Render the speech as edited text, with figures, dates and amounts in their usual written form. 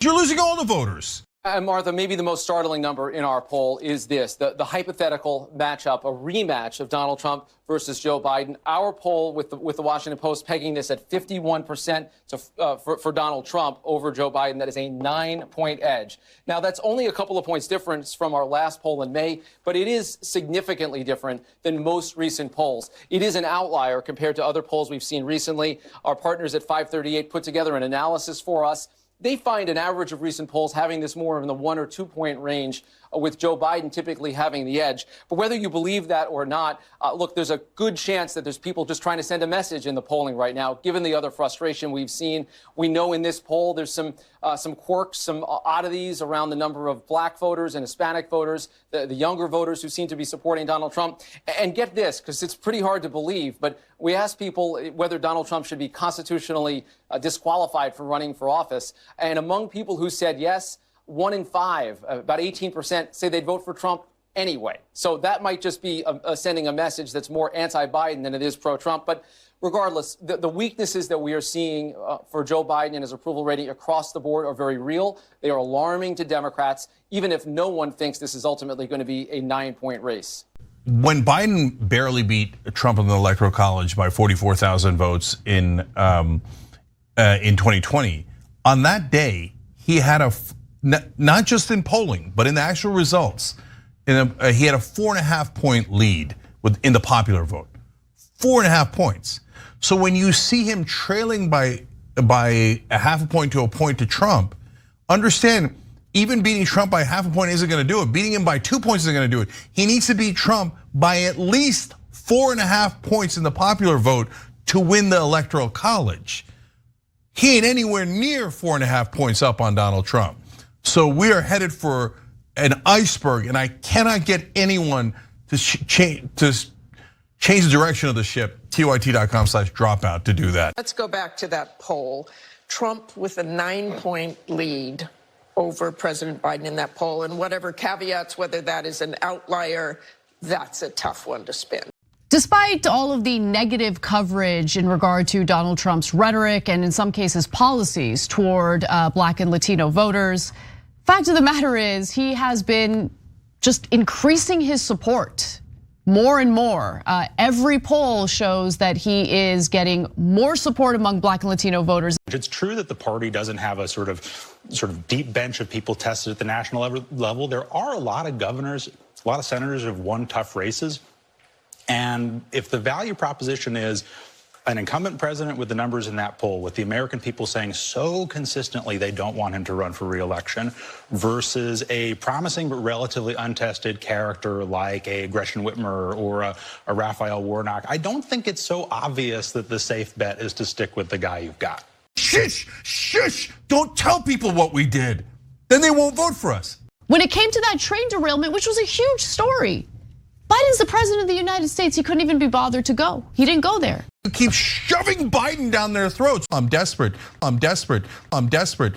You're losing all the voters. And Martha, maybe the most startling number in our poll is this, the hypothetical matchup, a rematch of Donald Trump versus Joe Biden. Our poll with the Washington Post pegging this at 51% for Donald Trump over Joe Biden. That is a 9-point edge. Now, that's only a couple of points difference from our last poll in May, but it is significantly different than most recent polls. It is an outlier compared to other polls we've seen recently. Our partners at 538 put together an analysis for us. They find an average of recent polls having this more in the 1 or 2 point range, with Joe Biden typically having the edge. But whether you believe that or not, look, there's a good chance that there's people just trying to send a message in the polling right now, given the other frustration we've seen. We know in this poll there's some quirks, some oddities around the number of black voters and Hispanic voters, the younger voters who seem to be supporting Donald Trump. And get this, because it's pretty hard to believe, but we asked people whether Donald Trump should be constitutionally disqualified for running for office. And among people who said yes, 1 in 5, about 18%, say they'd vote for Trump anyway. So that might just be sending a message that's more anti-Biden than it is pro-Trump. But regardless, the weaknesses that we are seeing for Joe Biden and his approval rating across the board are very real. They are alarming to Democrats, even if no one thinks this is ultimately going to be a 9-point race. When Biden barely beat Trump in the Electoral College by 44,000 votes in 2020, on that day, he had not just in polling, but in the actual results, he had a 4.5-point lead in the popular vote, 4.5 points. So when you see him trailing by a half a point to a point to Trump, understand even beating Trump by half a point isn't going to do it. Beating him by 2 points isn't going to do it. He needs to beat Trump by at least 4.5 points in the popular vote to win the Electoral College. He ain't anywhere near 4.5 points up on Donald Trump. So we are headed for an iceberg, and I cannot get anyone to change the direction of the ship, tyt.com/dropout, to do that. Let's go back to that poll. Trump with a 9-point lead over President Biden in that poll, and whatever caveats, whether that is an outlier, that's a tough one to spin. Despite all of the negative coverage in regard to Donald Trump's rhetoric and in some cases policies toward Black and Latino voters, fact of the matter is he has been just increasing his support more and more. Every poll shows that he is getting more support among Black and Latino voters. It's true that the party doesn't have a sort of deep bench of people tested at the national level. There are a lot of governors, a lot of senators who have won tough races. And if the value proposition is an incumbent president with the numbers in that poll, with the American people saying so consistently they don't want him to run for re-election, versus a promising but relatively untested character like a Gretchen Whitmer or a Raphael Warnock, I don't think it's so obvious that the safe bet is to stick with the guy you've got. Shush, shush, don't tell people what we did. Then they won't vote for us. When it came to that train derailment, which was a huge story, Biden's the president of the United States. He couldn't even be bothered to go. He didn't go there. You keep shoving Biden down their throats. I'm desperate. I'm desperate. I'm desperate.